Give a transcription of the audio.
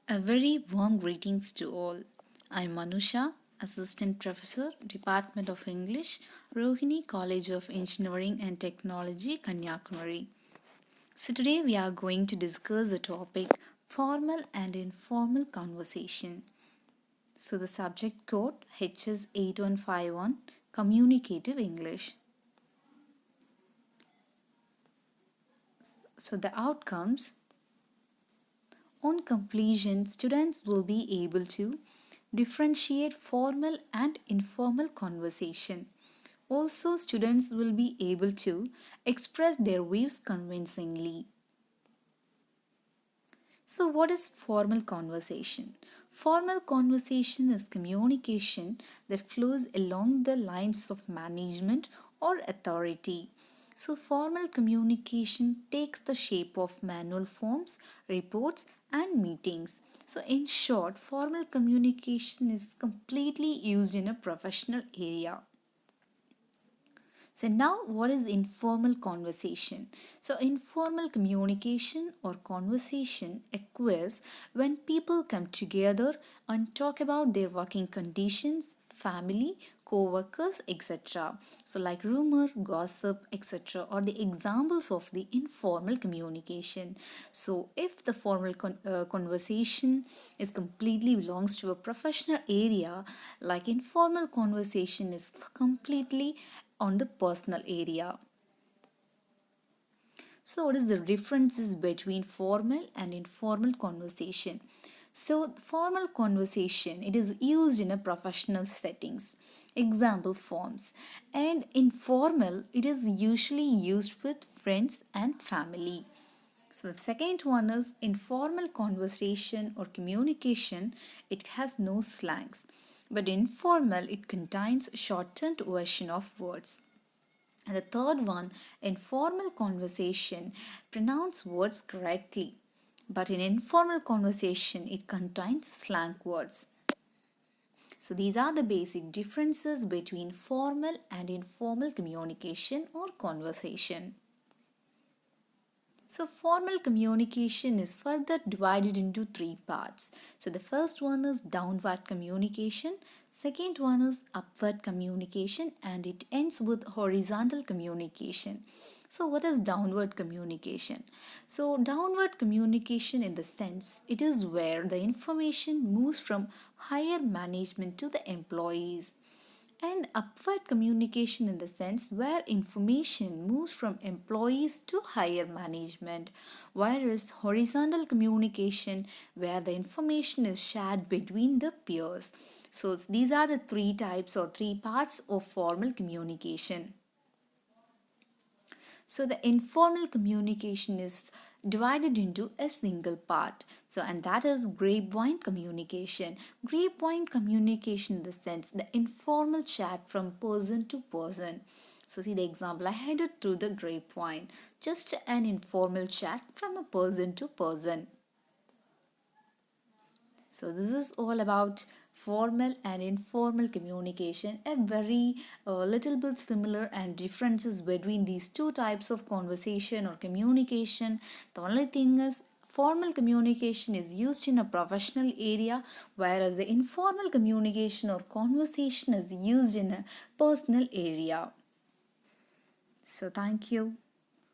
A very warm greetings to all. I'm Manusha, Assistant Professor, Department of English, Rohini College of Engineering and Technology, Kanyakumari. So today we are going to discuss the topic formal and informal conversation. So the subject code HS8151 Communicative English. So the outcomes: on completion, students will be able to differentiate formal and informal conversation. Also, students will be able to express their views convincingly. So, what is formal conversation? Formal conversation is communication that flows along the lines of management or authority. So, formal communication takes the shape of manual forms, reports, and meetings. So, in short, formal communication is completely used in a professional area. So now what is informal conversation? So informal communication or conversation occurs when people come together and talk about their working conditions, family, co-workers, etc. So like rumor, gossip, etc. are the examples of the informal communication. So if the formal conversation is completely belongs to a professional area, like informal conversation is completely on the personal area. So what is the differences between formal and informal conversation? So formal conversation, it is used in a professional settings, example forms, and informal, it is usually used with friends and family. So the second one is informal conversation or communication. It has no slangs, but informal, it contains shortened version of words. And the third one, informal conversation, pronounce words correctly. But in informal conversation, it contains slang words. So these are the basic differences between formal and informal communication or conversation. So formal communication is further divided into three parts. So the first one is downward communication, second one is upward communication, and it ends with horizontal communication. So what is downward communication? So downward communication, in the sense, it is where the information moves from higher management to the employees, and upward communication in the sense where information moves from employees to higher management, whereas horizontal communication where the information is shared between the peers. So these are the three types or three parts of formal communication. So the informal communication is divided into a single part. So and that is grapevine communication. Grapevine communication in the sense the informal chat from person to person. So see the example I headed through the grapevine. Just an informal chat from a person to person. So this is all about formal and informal communication, a very little bit similar and differences between these two types of conversation or communication. The only thing is formal communication is used in a professional area, whereas the informal communication or conversation is used in a personal area. So thank you.